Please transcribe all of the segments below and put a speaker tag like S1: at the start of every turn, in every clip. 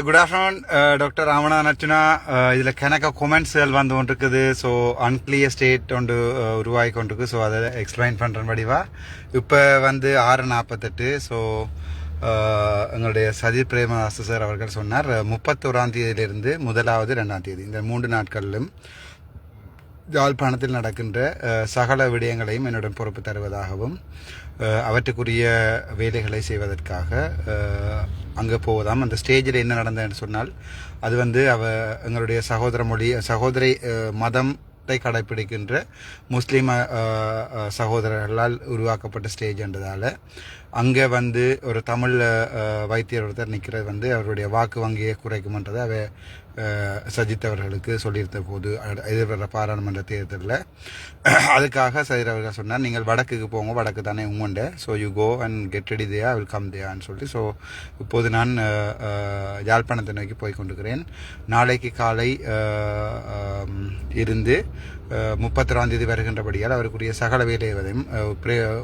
S1: Good afternoon doctor Ramanathan Archuna. இதில் கணக்க கொமெண்ட்ஸ்கள் வந்து கொண்டிருக்குது. ஸோ அன்கிளியர் ஸ்டேட் ஒன்று உருவாகி கொண்டிருக்கு. ஸோ அதை எக்ஸ்பிளைன் பண்ணுறேன் வடிவா. இப்போ வந்து 6:48. ஸோ எங்களுடைய சஜித் பிரேமதாஸ் சார் அவர்கள் சொன்னார் 31ஆம் தேதியிலிருந்து 1வது 2ஆம் தேதி இந்த 3 நாட்களிலும் யாழ்ப்பாணத்தில் நடக்கின்ற சகல விடயங்களையும் என்னுடன் பொறுப்பு தருவதாகவும் அவற்றுக்குரிய வேலைகளை செய்வதற்காக அங்கே போவதாம். அந்த ஸ்டேஜில் என்ன நடந்ததுன்னு சொன்னால் அது வந்து எங்களுடைய சகோதரி மதத்தை கடைப்பிடிக்கின்ற முஸ்லீம் சகோதரர்களால் உருவாக்கப்பட்ட ஸ்டேஜ் என்றதால் அங்கே வந்து ஒரு தமிழ் வைத்தியர் ஒருத்தர் நிற்கிறது வந்து அவருடைய வாக்கு வங்கியை குறைக்கும்ன்றதை சஜித் அவர்களுக்கு சொல்லியிருந்த போது எதிர்வர பாராளுமன்ற தேர்தலில் அதுக்காக சஜித் அவர்கள் சொன்னார், நீங்கள் வடக்குக்கு போங்க, வடக்கு தானே உங்கண்ட, so you go and get ready there will come தேயான்னு சொல்லி. ஸோ இப்போது நான் யாழ்ப்பாணத்தை நோக்கி போய் கொண்டிருக்கிறேன். நாளைக்கு காலை இருந்து 31ஆம் தேதி வருகின்றபடியால் அவருக்குரிய சகல வேலைகளையும்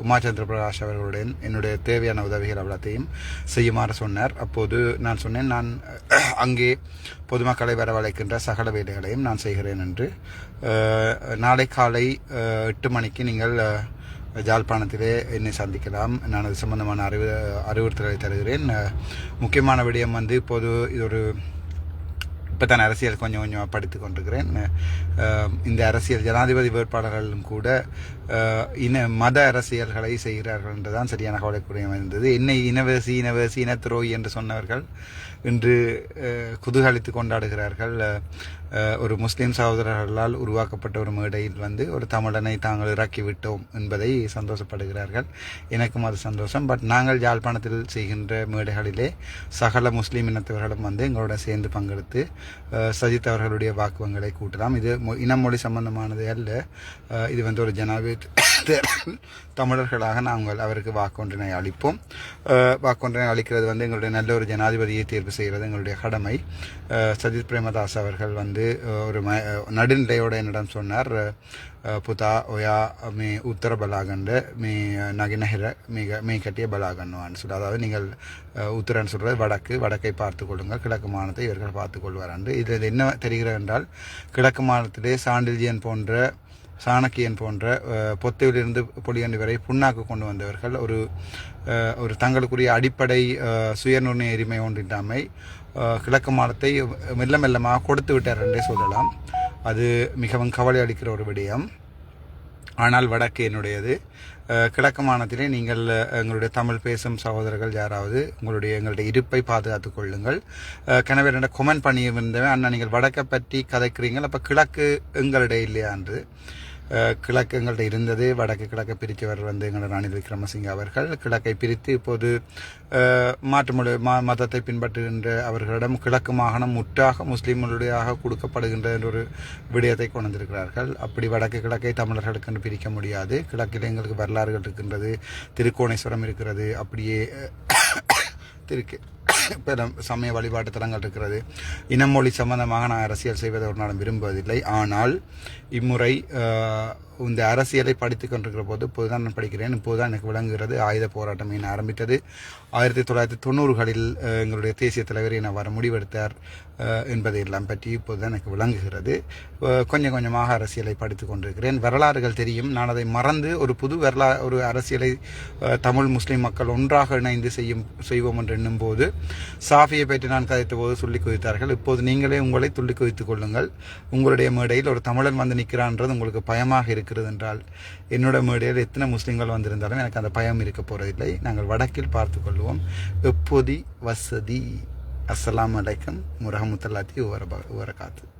S1: உமாச்சந்திர பிரகாஷ் அவர்களுடன் என்னுடைய தேவையான உதவிகள் அவ்வளத்தையும் செய்யுமாறு சொன்னார். அப்போது நான் சொன்னேன், நான் அங்கே பொதுமக்களை வரவழைக்கின்ற சகல வேலைகளையும் நான் செய்கிறேன் என்று. நாளை காலை 8 மணிக்கு நீங்கள் யாழ்ப்பாணத்திலே என்னை சந்திக்கலாம். நான் அது சம்பந்தமான அறிவுறுத்தலை தருகிறேன். முக்கியமான விடயம் வந்து இப்போது இது ஒரு இப்போ தான் அரசியல் கொஞ்சம் கொஞ்சமாக படித்து கொண்டிருக்கிறேன். இந்த அரசியல் ஜனாதிபதி வேட்பாளர்களும் கூட மத அரசியல்களை செய்கிறார்கள் என்றுதான் சரியான கவலைக்குரிய இருந்தது. என்னை இனவேசி இனத்துரோகி என்று சொன்னவர்கள் இன்று குதூகலித்து கொண்டாடுகிறார்கள். ஒரு முஸ்லீம் சகோதரர்களால் உருவாக்கப்பட்ட ஒரு மேடையில் வந்து ஒரு தமிழனை தாங்கள் இறக்கிவிட்டோம் என்பதை சந்தோஷப்படுகிறார்கள். எனக்கும் அது சந்தோஷம். பட் நாங்கள் யாழ்ப்பாணத்தில் செய்கின்ற மேடைகளிலே சகல முஸ்லீம் இனத்தவர்களும் வந்து எங்களோட சேர்ந்து பங்கெடுத்து சஜித் அவர்களுடைய வாக்குவங்களை கூட்டலாம். இது இனமொழி சம்பந்தமானது அல்ல. இது வந்து ஒரு ஜனாதிபதி தமிழர்களாக நாங்கள் அவருக்கு வாக்கொன்றினை அளிப்போம். வாக்கொன்றினை அளிக்கிறது வந்து எங்களுடைய நல்ல ஒரு ஜனாதிபதியை தேர்வு செய்கிறது எங்களுடைய கடமை. சஜித் பிரேமதாஸ் அவர்கள் வந்து ஒரு நடுநிலையோட என்னிடம் சொன்னார், புதா ஒயா மே உத்தர பலாகண்ட மே நகினஹிர மே கட்டிய பலாகண்ணுவான்னு சொல்லி, அதாவது நீங்கள் உத்தரன்னு சொல்கிறது வடக்கை பார்த்து கொள்ளுங்கள், கிழக்கு மாநிலத்தை இவர்கள் பார்த்து கொள்வார் என்று. இதில் என்ன தெரிகிறது என்றால், கிழக்கு மாநிலத்திலே சாணக்கியன் போன்ற பொத்தையிலிருந்து பொலியண்டி வரை புண்ணாக்கு கொண்டு வந்தவர்கள் ஒரு தங்களுக்குரிய அடிப்படை சுயநிர்ணய உரிமை ஒன்றின்றாமை கிழக்கு மாநிலத்தை மெல்ல மெல்லமாக கொடுத்து விட்டார் என்றே சொல்லலாம். அது மிகவும் கவலை அளிக்கிற ஒரு விடயம். ஆனால் வடக்கு என்னுடையது. கிழக்கு மாநிலத்திலே நீங்கள் எங்களுடைய தமிழ் பேசும் சகோதரர்கள் யாராவது எங்களுடைய இருப்பை பாதுகாத்துக் கொள்ளுங்கள். கனவே என்ன கொமெண்ட் பண்ணி இருந்தவன், அண்ணா நீங்கள் வடக்கை பற்றி கதைக்கிறீங்கள், அப்போ கிழக்கு எங்களுடைய இல்லையா என்று. கிழக்கு எங்கள்கிட்ட இருந்தது. கிழக்கை பிரித்தவர் வந்து எங்களோட ரணில் விக்ரமசிங்க அவர்கள். கிழக்கை பிரித்து இப்போது மாற்று மதத்தை பின்பற்றுகின்ற அவர்களிடம் கிழக்கு மாகாணம் முற்றாக முஸ்லீம்களுடையாக கொடுக்கப்படுகின்ற ஒரு விடயத்தை கொண்டு வந்திருக்கிறார்கள். அப்படி கிழக்கை தமிழர்களுக்கு பிரிக்க முடியாது. கிழக்கில் எங்களுக்கு வரலாறுகள் இருக்கின்றது, திருக்கோணேஸ்வரம் இருக்கிறது, அப்படியே சமய வழிபாட்டு தலங்கள் இருக்கிறது. இனமொழி சம்பந்தமாக நான் அரசியல் செய்வதை ஒரு நாளும் விரும்புவதில்லை. ஆனால் இம்முறை இந்த அரசியலை படித்துக் கொண்டிருக்கிற போது இப்போதுதான் நான் படிக்கிறேன். இப்போதுதான் எனக்கு விளங்குகிறது ஆயுத போராட்டம் என ஆரம்பித்தது 1990களில் எங்களுடைய தேசிய தலைவர் என வர முடிவெடுத்தார் என்பதையெல்லாம் பற்றி இப்போதுதான் எனக்கு விளங்குகிறது. கொஞ்சம் கொஞ்சமாக அரசியலை படித்துக் கொண்டிருக்கிறேன். வரலாறுகள் தெரியும். நான் அதை மறந்து ஒரு அரசியலை தமிழ் முஸ்லீம் மக்கள் ஒன்றாக இணைந்து செய்வோம் என்று எண்ணும் போது சாஃபியை பற்றி நான் கதைத்த போது சொல்லி குவித்தார்கள். இப்போது நீங்களே உங்களை துள்ளி குவித்துக் கொள்ளுங்கள். உங்களுடைய மேடையில் ஒரு தமிழன் வந்து நிற்கிறான்றது உங்களுக்கு பயமாக இருக்கிறது என்றால், என்னோட மேடையில் எத்தனை முஸ்லீம்கள் வந்திருந்தாலும் எனக்கு அந்த பயம் இருக்க போறதில்லை. நாங்கள் வடக்கில் பார்த்து கொள்வோம். எப்போதி வசதி. அஸ்ஸலாமு அலைக்கும் வரஹ்மத்துல்லாஹி வபரகாத்துஹு.